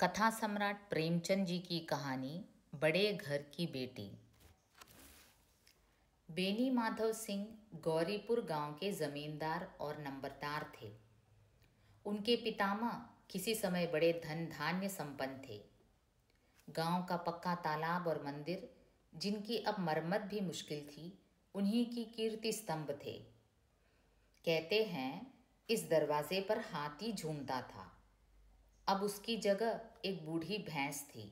कथा सम्राट प्रेमचंद जी की कहानी बड़े घर की बेटी। बेनी माधव सिंह गौरीपुर गांव के जमींदार और नंबरदार थे। उनके पितामह किसी समय बड़े धन धान्य संपन्न थे। गांव का पक्का तालाब और मंदिर, जिनकी अब मरम्मत भी मुश्किल थी, उन्हीं की कीर्ति स्तंभ थे। कहते हैं इस दरवाजे पर हाथी झूमता था। अब उसकी जगह एक बूढ़ी भैंस थी,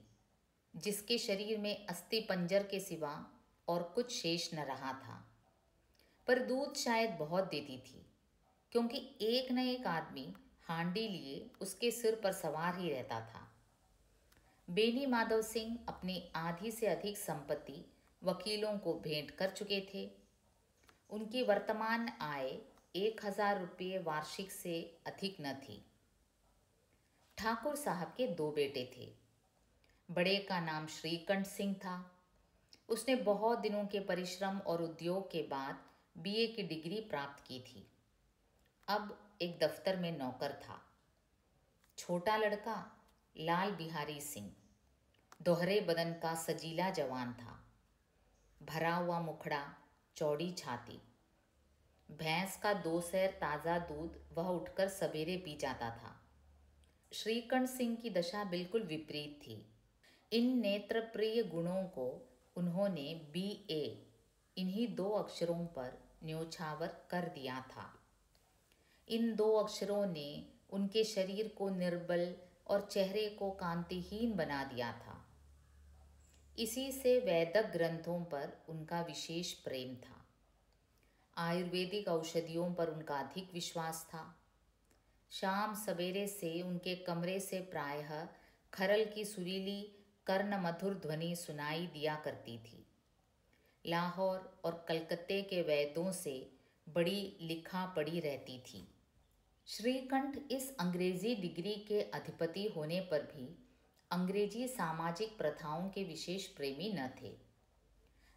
जिसके शरीर में अस्थि पंजर के सिवा और कुछ शेष न रहा था। पर दूध शायद बहुत देती थी, क्योंकि एक न एक आदमी हांडी लिए उसके सिर पर सवार ही रहता था। बेनी माधव सिंह अपनी आधी से अधिक संपत्ति वकीलों को भेंट कर चुके थे। उनकी वर्तमान आय 1000 रुपये वार्षिक से अधिक न थी। ठाकुर साहब के 2 बेटे थे। बड़े का नाम श्रीकंठ सिंह था। उसने बहुत दिनों के परिश्रम और उद्योग के बाद बीए की डिग्री प्राप्त की थी। अब एक दफ्तर में नौकर था। छोटा लड़का लाल बिहारी सिंह दोहरे बदन का सजीला जवान था। भरा हुआ मुखड़ा, चौड़ी छाती। भैंस का 2 सेर ताज़ा दूध वह उठकर सवेरे पी जाता था। श्रीकंठ सिंह की दशा बिल्कुल विपरीत थी। इन नेत्रप्रिय गुणों को उन्होंने BA इन्हीं 2 अक्षरों पर न्योछावर कर दिया था। इन 2 अक्षरों ने उनके शरीर को निर्बल और चेहरे को कांतिहीन बना दिया था। इसी से वैदिक ग्रंथों पर उनका विशेष प्रेम था। आयुर्वेदिक औषधियों पर उनका अधिक विश्वास था। शाम सवेरे से उनके कमरे से प्रायः खरल की सुरीली कर्ण मधुर ध्वनि सुनाई दिया करती थी। लाहौर और कलकत्ते के वैद्यों से बड़ी लिखा पड़ी रहती थी। श्रीकंठ इस अंग्रेजी डिग्री के अधिपति होने पर भी अंग्रेजी सामाजिक प्रथाओं के विशेष प्रेमी न थे,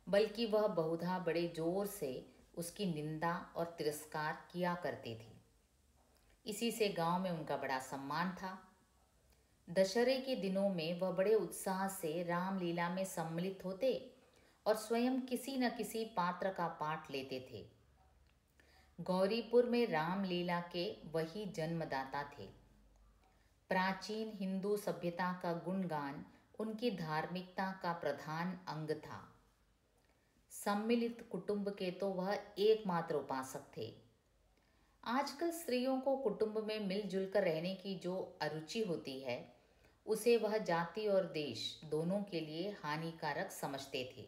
बल्कि वह बहुधा बड़े जोर से उसकी निंदा और तिरस्कार किया करते थे। इसी से गांव में उनका बड़ा सम्मान था। दशहरे के दिनों में वह बड़े उत्साह से रामलीला में सम्मिलित होते और स्वयं किसी न किसी पात्र का पाठ लेते थे। गौरीपुर में रामलीला के वही जन्मदाता थे। प्राचीन हिंदू सभ्यता का गुणगान उनकी धार्मिकता का प्रधान अंग था। सम्मिलित कुटुंब के तो वह एकमात्र उपासक थे। आजकल स्त्रियों को कुटुंब में मिलजुल कर रहने की जो अरुचि होती है, उसे वह जाति और देश दोनों के लिए हानिकारक समझते थे।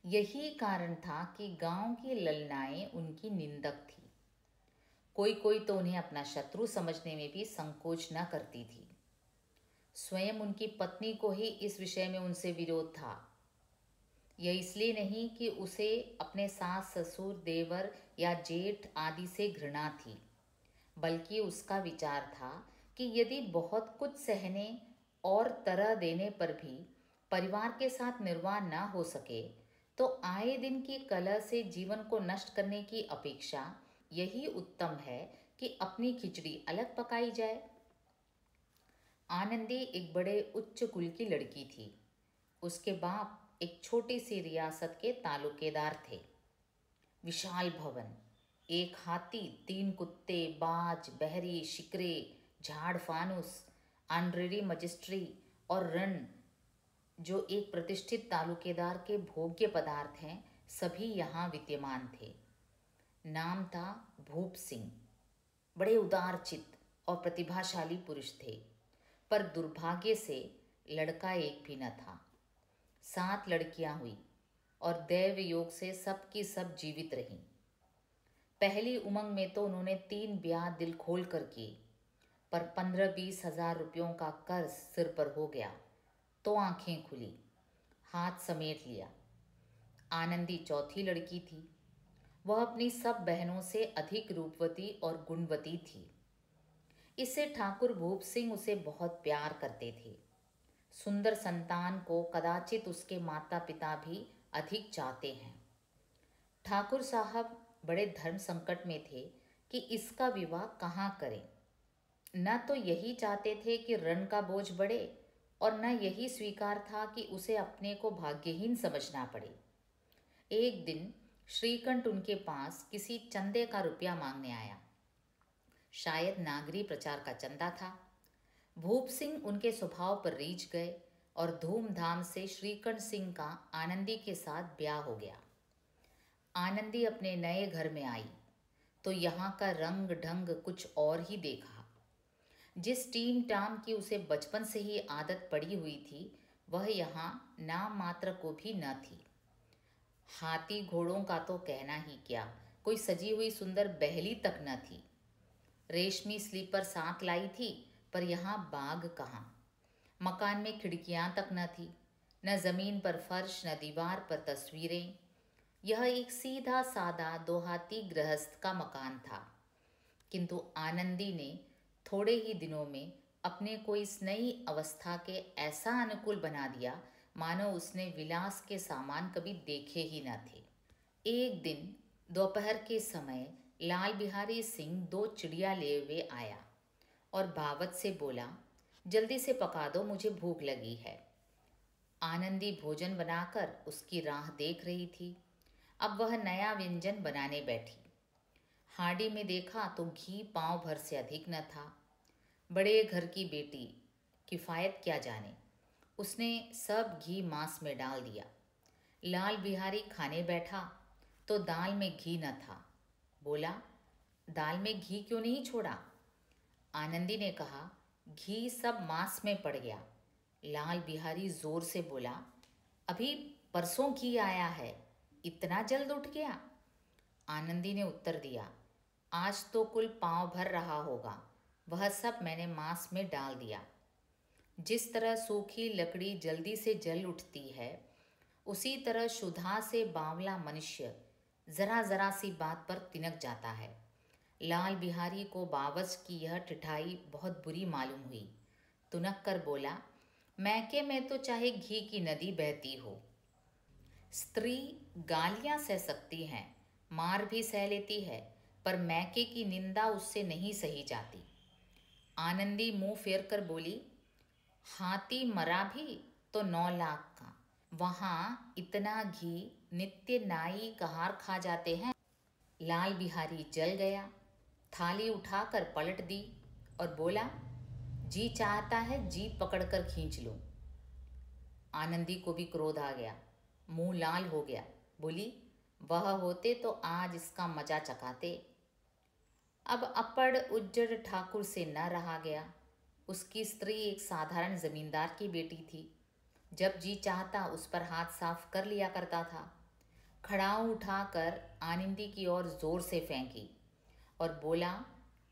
यही कारण था कि गांव की ललनाएं उनकी निंदक थी। कोई कोई तो उन्हें अपना शत्रु समझने में भी संकोच न करती थी। स्वयं उनकी पत्नी को ही इस विषय में उनसे विरोध था। यह इसलिए नहीं कि उसे अपने सास ससुर देवर या जेठ आदि से घृणा थी, बल्कि उसका विचार था कि यदि बहुत कुछ सहने और तरह देने पर भी परिवार के साथ निर्वाह न हो सके, तो आए दिन की कलह से जीवन को नष्ट करने की अपेक्षा यही उत्तम है कि अपनी खिचड़ी अलग पकाई जाए। आनंदी एक बड़े उच्च कुल की लड़की थी। उसके बाप एक छोटी सी रियासत के तालुकेदार थे। विशाल भवन, एक हाथी, 3 कुत्ते, बाज, बहरी, शिकरे, झाड़ फानुस, ऑनरेरी मजिस्ट्री और रण, जो एक प्रतिष्ठित तालुकेदार के भोग्य पदार्थ हैं, सभी यहाँ विद्यमान थे। नाम था भूप सिंह। बड़े उदारचित्त और प्रतिभाशाली पुरुष थे, पर दुर्भाग्य से लड़का एक भी न था। 7 लड़कियां हुई और दैव योग से सब की सब जीवित रहीं। पहली उमंग में तो उन्होंने 3 ब्याह दिल खोल कर किए, पर 15-20 हजार रुपयों का कर्ज सिर पर हो गया तो आंखें खुली, हाथ समेट लिया। आनंदी चौथी लड़की थी। वह अपनी सब बहनों से अधिक रूपवती और गुणवती थी। इससे ठाकुर भूप सिंह उसे बहुत प्यार करते थे। सुंदर संतान को कदाचित उसके माता पिता भी अधिक चाहते हैं। ठाकुर साहब बड़े धर्म संकट में थे कि इसका विवाह कहाँ करें। न तो यही चाहते थे कि रण का बोझ बढ़े और न यही स्वीकार था कि उसे अपने को भाग्यहीन समझना पड़े। एक दिन श्रीकंठ उनके पास किसी चंदे का रुपया मांगने आया। शायद नागरी प्रचार का चंदा था। भूप सिंह उनके स्वभाव पर रीझ गए और धूमधाम से श्रीकंठ सिंह का आनंदी के साथ ब्याह हो गया। आनंदी अपने नए घर में आई तो यहाँ का रंग ढंग कुछ और ही देखा। जिस टीम टाम की उसे बचपन से ही आदत पड़ी हुई थी वह यहाँ नाम मात्र को भी न थी। हाथी घोड़ों का तो कहना ही क्या, कोई सजी हुई सुंदर बहली तक न थी। रेशमी स्लीपर साथ लाई थी पर यहाँ बाग कहाँ। मकान में खिड़कियाँ तक न थी, न जमीन पर फर्श, न दीवार पर तस्वीरें। यह एक सीधा सादा दोहाती गृहस्थ का मकान था। किंतु आनंदी ने थोड़े ही दिनों में अपने को इस नई अवस्था के ऐसा अनुकूल बना दिया मानो उसने विलास के सामान कभी देखे ही न थे। एक दिन दोपहर के समय लाल बिहारी सिंह 2 चिड़िया ले हुए आया और भावत से बोला, जल्दी से पका दो, मुझे भूख लगी है। आनंदी भोजन बनाकर उसकी राह देख रही थी। अब वह नया व्यंजन बनाने बैठी। हांडी में देखा तो घी पाँव भर से अधिक न था। बड़े घर की बेटी किफ़ायत क्या जाने, उसने सब घी मांस में डाल दिया। लाल बिहारी खाने बैठा तो दाल में घी न था। बोला, दाल में घी क्यों नहीं छोड़ा? आनंदी ने कहा, घी सब मांस में पड़ गया। लाल बिहारी जोर से बोला, अभी परसों घी आया है, इतना जल्द उठ गया? आनंदी ने उत्तर दिया, आज तो कुल पाँव भर रहा होगा, वह सब मैंने मांस में डाल दिया। जिस तरह सूखी लकड़ी जल्दी से जल उठती है, उसी तरह क्षुधा से बावला मनुष्य जरा जरा सी बात पर तिनक जाता है। लाल बिहारी को बावच की यह ठिठाई बहुत बुरी मालूम हुई। तुनक कर बोला, मैके में तो चाहे घी की नदी बहती हो, स्त्री गालियां सह सकती हैं, मार भी सह लेती है, पर मैके की निंदा उससे नहीं सही जाती। आनंदी मुंह फेर कर बोली, हाथी मरा भी तो 9 लाख का, वहाँ इतना घी नित्य नाई कहार खा जाते हैं। लाल बिहारी जल गया, थाली उठाकर पलट दी और बोला, जी चाहता है जीप पकड़कर खींच लूं। आनंदी को भी क्रोध आ गया, मुंह लाल हो गया। बोली, वह होते तो आज इसका मजा चखाते। अब अप्पड़ उज्जड़ ठाकुर से न रहा गया। उसकी स्त्री एक साधारण जमींदार की बेटी थी। जब जी चाहता उस पर हाथ साफ कर लिया करता था। खड़ाऊ उठाकर आनंदी की ओर जोर से फेंकी और बोला,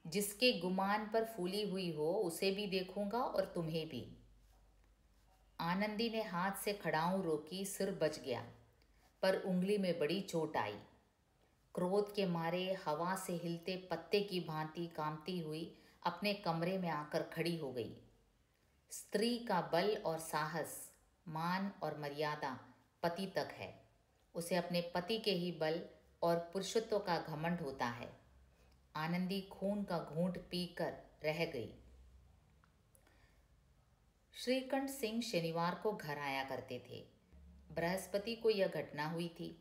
जिसके गुमान पर फूली हुई हो उसे भी देखूंगा और तुम्हें भी। आनंदी ने हाथ से खड़ाऊ रोकी, सिर बच गया, पर उंगली में बड़ी चोट आई। क्रोध के मारे हवा से हिलते पत्ते की भांति कांपती हुई अपने कमरे में आकर खड़ी हो गई। स्त्री का बल और साहस, मान और मर्यादा पति तक है। उसे अपने पति के ही बल और पुरुषत्व का घमंड होता है। आनंदी खून का घूंट पीकर रह गई। श्रीकंठ सिंह शनिवार को घर आया करते थे। बृहस्पति को यह घटना हुई थी।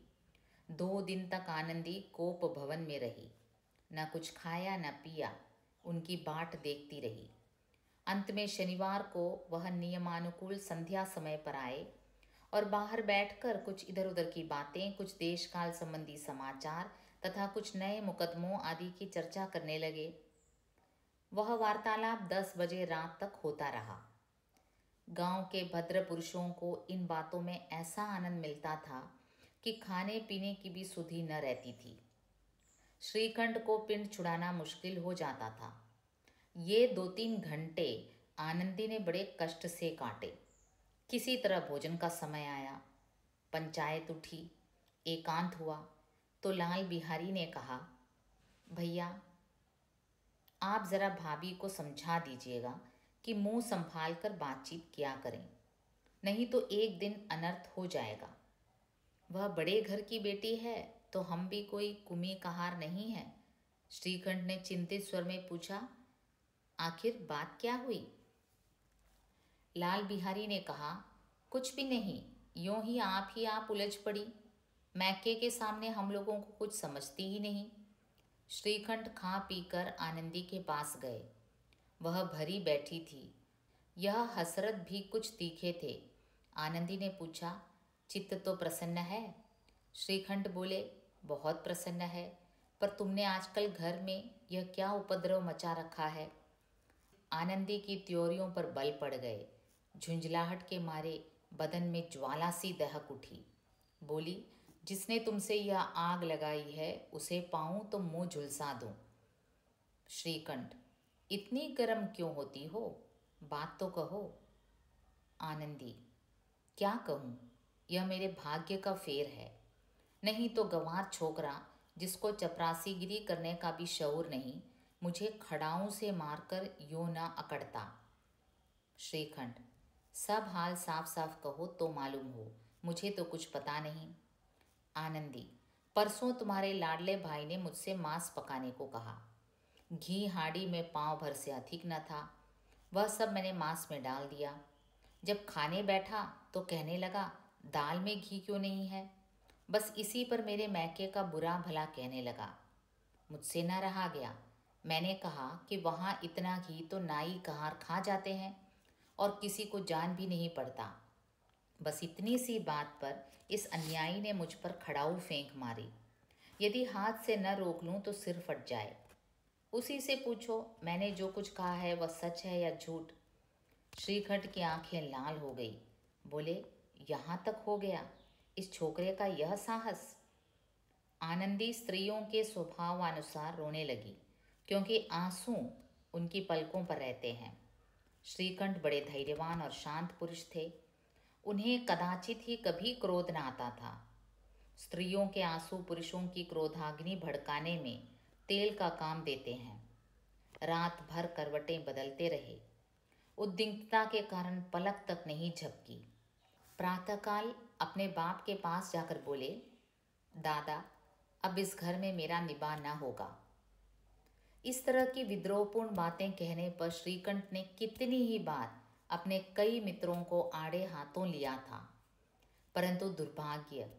2 दिन तक आनंदी कोप भवन में रही, न कुछ खाया न पिया, उनकी बाट देखती रही। अंत में शनिवार को वह नियमानुकूल संध्या समय पर आए और बाहर बैठकर कुछ इधर उधर की बातें, कुछ देश काल संबंधी समाचार तथा कुछ नए मुकदमों आदि की चर्चा करने लगे। वह वार्तालाप 10 बजे रात तक होता रहा। गांव के भद्र पुरुषों को इन बातों में ऐसा आनंद मिलता था कि खाने पीने की भी सुधि न रहती थी। श्रीखंड को पिंड छुड़ाना मुश्किल हो जाता था। ये 2-3 घंटे आनंदी ने बड़े कष्ट से काटे। किसी तरह भोजन का समय आया, पंचायत उठी, एकांत हुआ तो लाल बिहारी ने कहा, भैया आप ज़रा भाभी को समझा दीजिएगा कि मुंह संभाल कर बातचीत किया करें, नहीं तो एक दिन अनर्थ हो जाएगा। वह बड़े घर की बेटी है तो हम भी कोई कुमी कहार नहीं है। श्रीखंड ने चिंतित स्वर में पूछा, आखिर बात क्या हुई? लाल बिहारी ने कहा, कुछ भी नहीं, यूं ही आप उलझ पड़ी। मैके के सामने हम लोगों को कुछ समझती ही नहीं। श्रीखंड खा पीकर आनंदी के पास गए। वह भरी बैठी थी। यह हसरत भी कुछ तीखे थे। आनंदी ने पूछा, चित्त तो प्रसन्न है? श्रीखंड बोले, बहुत प्रसन्न है, पर तुमने आजकल घर में यह क्या उपद्रव मचा रखा है? आनंदी की त्योरियों पर बल पड़ गए। झुंझलाहट के मारे बदन में ज्वाला सी दहक उठी। बोली, जिसने तुमसे यह आग लगाई है उसे पाऊं तो मुंह झुलसा दूं। श्रीकंठ, इतनी गर्म क्यों होती हो? बात तो कहो। आनंदी, क्या कहूँ, यह मेरे भाग्य का फेर है। नहीं तो गंवार छोकरा, जिसको चपरासीगिरी करने का भी शऊर नहीं, मुझे खड़ाऊं से मारकर यूं न अकड़ता। श्रीखंड, सब हाल साफ साफ कहो तो मालूम हो, मुझे तो कुछ पता नहीं। आनंदी, परसों तुम्हारे लाडले भाई ने मुझसे मांस पकाने को कहा। घी हांडी में पाँव भर से अधिक न था। वह सब मैंने मांस में डाल दिया। जब खाने बैठा तो कहने लगा, दाल में घी क्यों नहीं है? बस इसी पर मेरे मैके का बुरा भला कहने लगा। मुझसे न रहा गया। मैंने कहा कि वहाँ इतना घी तो नाई कहार खा जाते हैं और किसी को जान भी नहीं पड़ता। बस इतनी सी बात पर इस अन्यायी ने मुझ पर खड़ाऊ फेंक मारी। यदि हाथ से न रोक लूं तो सिर फट जाए। उसी से पूछो मैंने जो कुछ कहा है वह सच है या झूठ। श्रीखंड की आंखें लाल हो गई। बोले, यहाँ तक हो गया, इस छोकरे का यह साहस? आनंदी स्त्रियों के स्वभावानुसार रोने लगी, क्योंकि आंसू उनकी पलकों पर रहते हैं। श्रीकंठ बड़े धैर्यवान और शांत पुरुष थे। उन्हें कदाचित ही कभी क्रोध न आता था। स्त्रियों के आंसू पुरुषों की क्रोधाग्नि भड़काने में तेल का काम देते हैं। रात भर करवटें बदलते रहे। उद्विग्नता के कारण पलक तक नहीं झपकी। प्रातःकाल अपने बाप के पास जाकर बोले, दादा, अब इस घर में मेरा निबाह न होगा। इस तरह की विद्रोहपूर्ण बातें कहने पर श्रीकंठ ने कितनी ही बार अपने कई मित्रों को आड़े हाथों लिया था, परंतु दुर्भाग्य,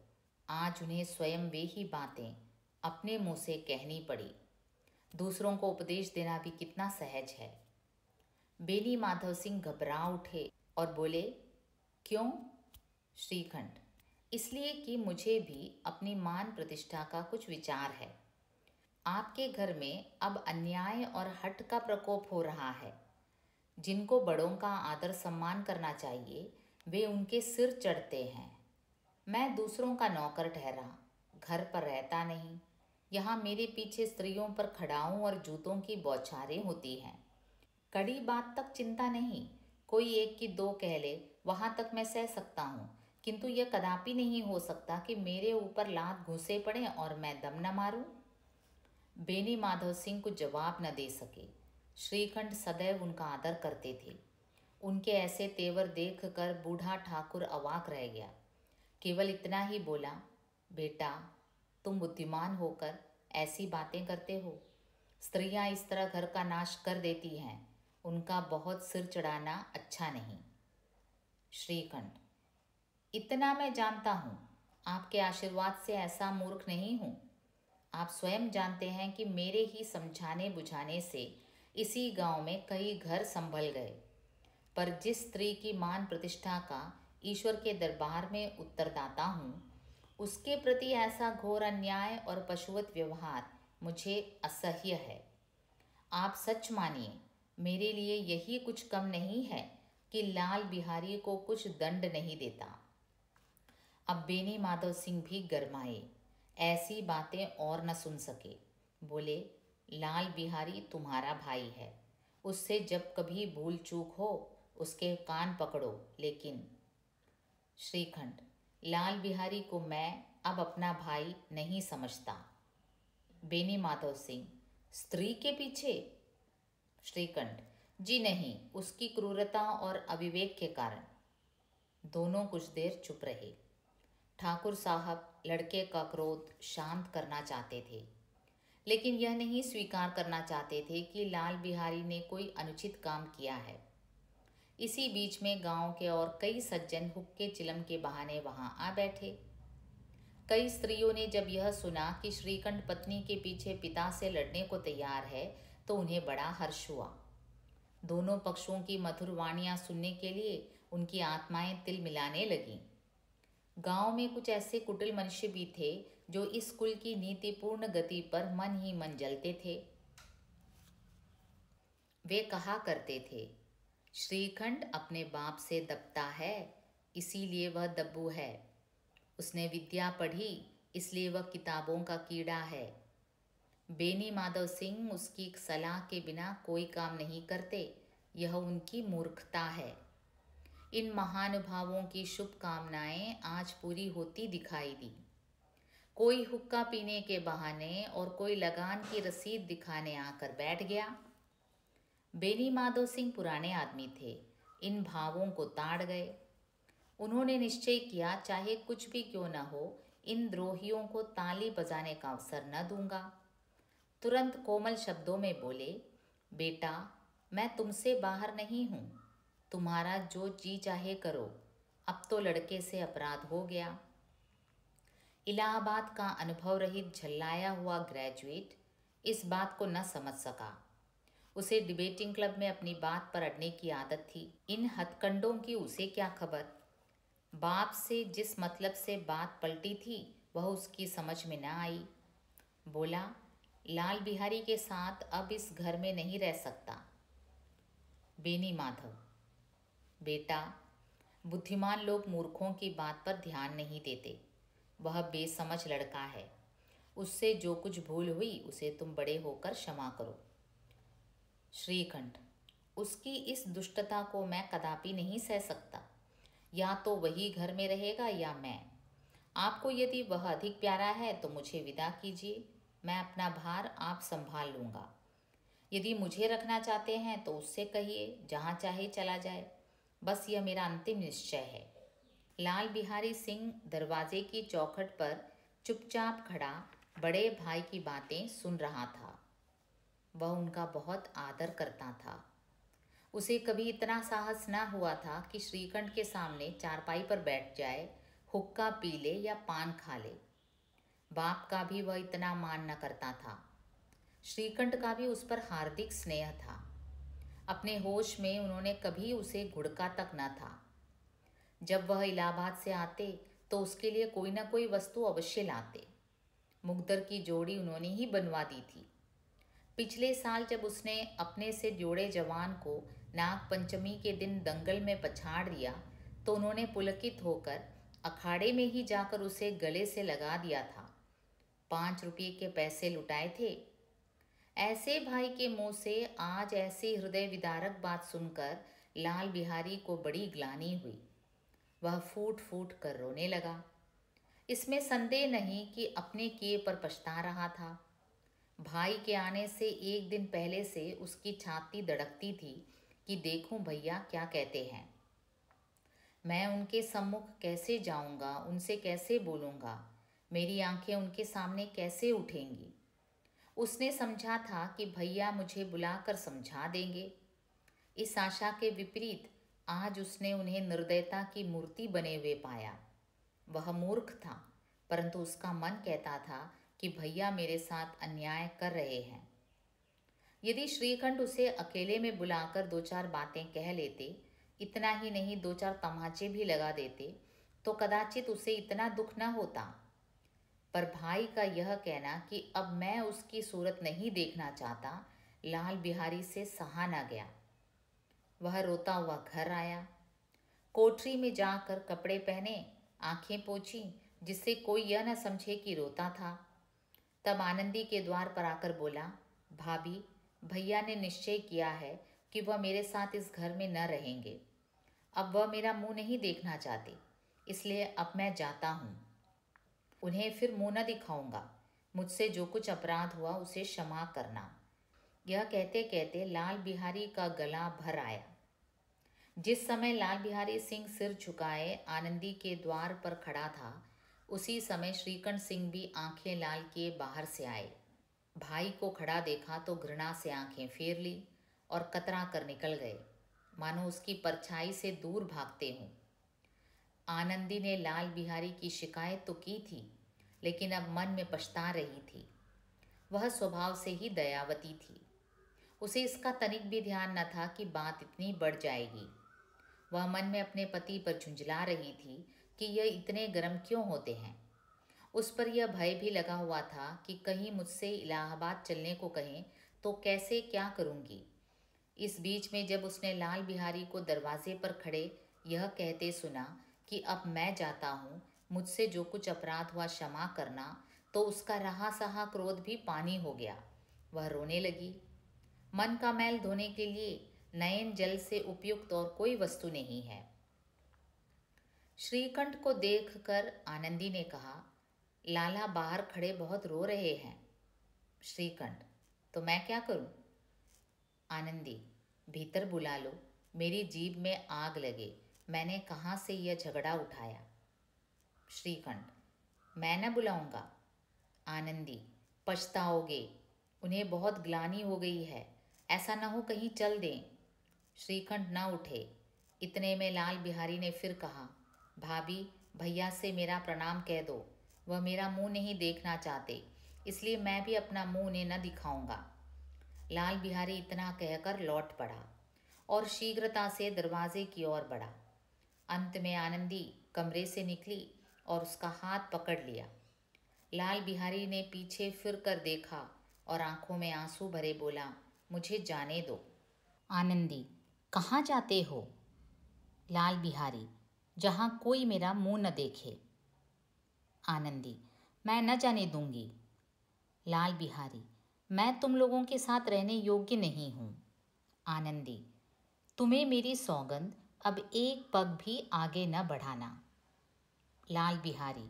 आज उन्हें स्वयं वे ही बातें अपने मुंह से कहनी पड़ी। दूसरों को उपदेश देना भी कितना सहज है। बेनी माधव सिंह घबरा उठे और बोले, क्यों? श्रीखंठ, इसलिए कि मुझे भी अपनी मान प्रतिष्ठा का कुछ विचार है। आपके घर में अब अन्याय और हठ का प्रकोप हो रहा है। जिनको बड़ों का आदर सम्मान करना चाहिए वे उनके सिर चढ़ते हैं। मैं दूसरों का नौकर ठहरा, घर पर रहता नहीं। यहाँ मेरे पीछे स्त्रियों पर खड़ाऊं और जूतों की बौछारें होती हैं। कड़ी बात तक चिंता नहीं, कोई एक की दो कह ले, वहाँ तक मैं सह सकता हूँ, किंतु यह कदापि नहीं हो सकता कि मेरे ऊपर लात घुसे पड़े और मैं दम न मारूं। बेनी माधव सिंह को जवाब न दे सके। श्रीखंड सदैव उनका आदर करते थे। उनके ऐसे तेवर देखकर बूढ़ा ठाकुर अवाक रह गया। केवल इतना ही बोला, बेटा, तुम बुद्धिमान होकर ऐसी बातें करते हो। स्त्रियां इस तरह घर का नाश कर देती हैं। उनका बहुत सिर चढ़ाना अच्छा नहीं। श्रीखंड, इतना मैं जानता हूँ, आपके आशीर्वाद से ऐसा मूर्ख नहीं हूँ। आप स्वयं जानते हैं कि मेरे ही समझाने बुझाने से इसी गांव में कई घर संभल गए। पर जिस स्त्री की मान प्रतिष्ठा का ईश्वर के दरबार में उत्तरदाता हूँ, उसके प्रति ऐसा घोर अन्याय और पशुवत व्यवहार मुझे असह्य है। आप सच मानिए, मेरे लिए यही कुछ कम नहीं है कि लाल बिहारी को कुछ दंड नहीं देता। अब बेनी माधव सिंह भी गरमाए, ऐसी बातें और न सुन सके। बोले, लाल बिहारी तुम्हारा भाई है, उससे जब कभी भूल चूक हो उसके कान पकड़ो, लेकिन। श्रीखंड, लाल बिहारी को मैं अब अपना भाई नहीं समझता। बेनी माधव सिंह, स्त्री के पीछे? श्रीकंठ, जी नहीं, उसकी क्रूरता और अविवेक के कारण। दोनों कुछ देर चुप रहे। ठाकुर साहब लड़के का क्रोध शांत करना चाहते थे, लेकिन यह नहीं स्वीकार करना चाहते थे कि लाल बिहारी ने कोई अनुचित काम किया है। इसी बीच में गांव के और कई सज्जन हुक्के चिलम के बहाने वहां आ बैठे। कई स्त्रियों ने जब यह सुना कि श्रीकंठ पत्नी के पीछे पिता से लड़ने को तैयार है तो उन्हें बड़ा हर्ष हुआ। दोनों पक्षों की मधुर वाणियां सुनने के लिए उनकी आत्माएं तिल मिलाने लगीं। गांव में कुछ ऐसे कुटिल मनुष्य भी थे जो इस कुल की नीतिपूर्ण गति पर मन ही मन जलते थे। वे कहा करते थे, श्रीखंड अपने बाप से दबता है, इसीलिए वह दब्बू है। उसने विद्या पढ़ी, इसलिए वह किताबों का कीड़ा है। बेनी माधव सिंह उसकी सलाह के बिना कोई काम नहीं करते, यह उनकी मूर्खता है। इन महानुभावों की शुभकामनाएं आज पूरी होती दिखाई दी। कोई हुक्का पीने के बहाने और कोई लगान की रसीद दिखाने आकर बैठ गया। बेनी माधव सिंह पुराने आदमी थे, इन भावों को ताड़ गए। उन्होंने निश्चय किया, चाहे कुछ भी क्यों न हो, इन द्रोहियों को ताली बजाने का अवसर न दूंगा। तुरंत कोमल शब्दों में बोले, बेटा, मैं तुमसे बाहर नहीं हूँ, तुम्हारा जो जी चाहे करो, अब तो लड़के से अपराध हो गया। इलाहाबाद का अनुभव रहित झल्लाया हुआ ग्रेजुएट इस बात को न समझ सका। उसे डिबेटिंग क्लब में अपनी बात पर अड़ने की आदत थी। इन हथकंडों की उसे क्या खबर। बाप से जिस मतलब से बात पलटी थी वह उसकी समझ में न आई। बोला, लाल बिहारी के साथ अब इस घर में नहीं रह सकता। बेनी माधव, बेटा, बुद्धिमान लोग मूर्खों की बात पर ध्यान नहीं देते। वह बेसमझ लड़का है, उससे जो कुछ भूल हुई उसे तुम बड़े होकर क्षमा करो। श्रीकंठ, उसकी इस दुष्टता को मैं कदापि नहीं सह सकता। या तो वही घर में रहेगा या मैं। आपको यदि वह अधिक प्यारा है तो मुझे विदा कीजिए, मैं अपना भार आप संभाल लूँगा। यदि मुझे रखना चाहते हैं तो उससे कहिए, जहाँ चाहे चला जाए। बस यह मेरा अंतिम निश्चय है। लाल बिहारी सिंह दरवाजे की चौखट पर चुपचाप खड़ा बड़े भाई की बातें सुन रहा था। वह उनका बहुत आदर करता था। उसे कभी इतना साहस न हुआ था कि श्रीकंठ के सामने चारपाई पर बैठ जाए, हुक्का पी ले या पान खा ले। बाप का भी वह इतना मान न करता था। श्रीकंठ का भी उस पर हार्दिक स्नेह था। अपने होश में उन्होंने कभी उसे घुड़का तक न था। जब वह इलाहाबाद से आते तो उसके लिए कोई न कोई वस्तु अवश्य लाते। मुकद्दर की जोड़ी उन्होंने ही बनवा दी थी। पिछले साल जब उसने अपने से जोड़े जवान को नाग पंचमी के दिन दंगल में पछाड़ दिया तो उन्होंने पुलकित होकर अखाड़े में ही जाकर उसे गले से लगा दिया था। 5 रुपये के पैसे लुटाए थे। ऐसे भाई के मुंह से आज ऐसी हृदय विदारक बात सुनकर लाल बिहारी को बड़ी ग्लानि हुई। वह फूट फूट कर रोने लगा। इसमें संदेह नहीं कि अपने किए पर पछता रहा था। भाई के आने से एक दिन पहले से उसकी छाती धड़कती थी कि देखूं भैया क्या कहते हैं। मैं उनके सम्मुख कैसे जाऊंगा, उनसे कैसे बोलूंगा, मेरी आंखें उनके सामने कैसे उठेंगी। उसने समझा था कि भैया मुझे बुलाकर समझा देंगे। इस आशा के विपरीत आज उसने उन्हें निर्दयता की मूर्ति बने हुए पाया। वह मूर्ख था, परंतु उसका मन कहता था कि भैया मेरे साथ अन्याय कर रहे हैं। यदि श्रीकंठ उसे अकेले में बुलाकर 2-4 बातें कह लेते, इतना ही नहीं 2-4 तमाचे भी लगा देते, तो कदाचित उसे इतना दुख न होता। पर भाई का यह कहना कि अब मैं उसकी सूरत नहीं देखना चाहता, लाल बिहारी से सहा न गया। वह रोता हुआ घर आया। कोठरी में जाकर कपड़े पहने, आंखें पोंछी, जिससे कोई यह न समझे कि रोता था। तब आनंदी के द्वार पर आकर बोला, भाभी, भैया ने निश्चय किया है कि वह मेरे साथ इस घर में न रहेंगे। अब वह मेरा मुंह नहीं देखना चाहते, इसलिए अब मैं जाता हूँ। उन्हें फिर मुंह न दिखाऊंगा। मुझसे जो कुछ अपराध हुआ उसे क्षमा करना। यह कहते कहते लाल बिहारी का गला भर आया। जिस समय लाल बिहारी सिंह सिर झुकाए आनंदी के द्वार पर खड़ा था, उसी समय श्रीकंठ सिंह भी आंखें लाल किए बाहर से आए। भाई को खड़ा देखा तो घृणा से आंखें फेर ली और कतरा कर निकल गए, मानो उसकी परछाई से दूर भागते हों। आनंदी ने लाल बिहारी की शिकायत तो की थी, लेकिन अब मन में पछता रही थी। वह स्वभाव से ही दयावती थी। उसे इसका तनिक भी ध्यान न था कि बात इतनी बढ़ जाएगी। वह मन में अपने पति पर झुंझला रही थी कि यह इतने गर्म क्यों होते हैं। उस पर यह भय भी लगा हुआ था कि कहीं मुझसे इलाहाबाद चलने को कहें तो कैसे क्या करूंगी। इस बीच में जब उसने लाल बिहारी को दरवाजे पर खड़े यह कहते सुना कि अब मैं जाता हूँ, मुझसे जो कुछ अपराध हुआ क्षमा करना, तो उसका रहा सहा क्रोध भी पानी हो गया। वह रोने लगी। मन का मैल धोने के लिए नयन जल से उपयुक्त और कोई वस्तु नहीं है। श्रीकंठ को देखकर आनंदी ने कहा, लाला बाहर खड़े बहुत रो रहे हैं। श्रीकंठ, तो मैं क्या करूं? आनंदी, भीतर बुला लो, मेरी जीभ में आग लगे, मैंने कहाँ से यह झगड़ा उठाया। श्रीकंठ, मैं न बुलाऊंगा। आनंदी, पछताओगे, उन्हें बहुत ग्लानि हो गई है, ऐसा न हो कहीं चल दें। श्रीकंठ न उठे। इतने में लाल बिहारी ने फिर कहा, भाभी, भैया से मेरा प्रणाम कह दो, वह मेरा मुंह नहीं देखना चाहते, इसलिए मैं भी अपना मुंह उन्हें न दिखाऊंगा। लाल बिहारी इतना कहकर लौट पड़ा और शीघ्रता से दरवाजे की ओर बढ़ा। अंत में आनंदी कमरे से निकली और उसका हाथ पकड़ लिया। लाल बिहारी ने पीछे फिर कर देखा और आंखों में आंसू भरे बोला, मुझे जाने दो। आनंदी, कहाँ जाते हो? लाल बिहारी, जहाँ कोई मेरा मुंह न देखे। आनंदी, मैं न जाने दूंगी। लाल बिहारी, मैं तुम लोगों के साथ रहने योग्य नहीं हूँ। आनंदी, तुम्हें मेरी सौगंध, अब एक पग भी आगे न बढ़ाना। लाल बिहारी,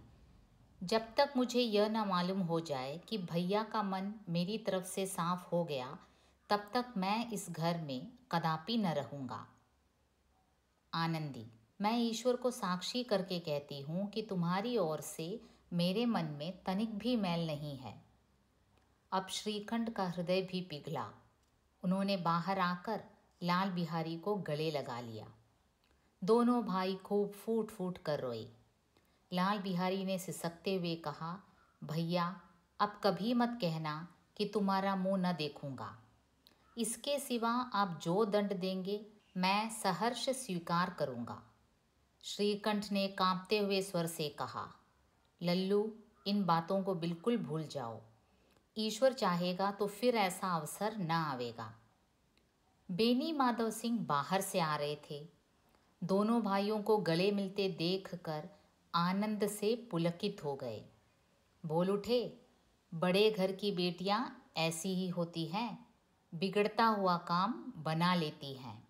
जब तक मुझे यह न मालूम हो जाए कि भैया का मन मेरी तरफ से साफ हो गया, तब तक मैं इस घर में कदापि न रहूँगा। आनंदी, मैं ईश्वर को साक्षी करके कहती हूँ कि तुम्हारी ओर से मेरे मन में तनिक भी मैल नहीं है। अब श्रीकंठ का हृदय भी पिघला। उन्होंने बाहर आकर लाल बिहारी को गले लगा लिया। दोनों भाई खूब फूट फूट कर रोए। लाल बिहारी ने सिसकते हुए कहा, भैया, अब कभी मत कहना कि तुम्हारा मुंह न देखूंगा। इसके सिवा आप जो दंड देंगे मैं सहर्ष स्वीकार करूंगा। श्रीकंठ ने कांपते हुए स्वर से कहा, लल्लू, इन बातों को बिल्कुल भूल जाओ। ईश्वर चाहेगा तो फिर ऐसा अवसर न आवेगा। बेनी माधव सिंह बाहर से आ रहे थे। दोनों भाइयों को गले मिलते देखकर आनंद से पुलकित हो गए। बोल उठे, बड़े घर की बेटियां ऐसी ही होती हैं, बिगड़ता हुआ काम बना लेती हैं।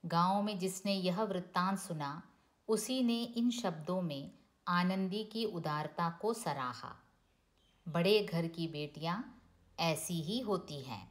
गांव में जिसने यह वृत्तांत सुना, उसी ने इन शब्दों में आनंदी की उदारता को सराहा। बड़े घर की बेटियां ऐसी ही होती हैं।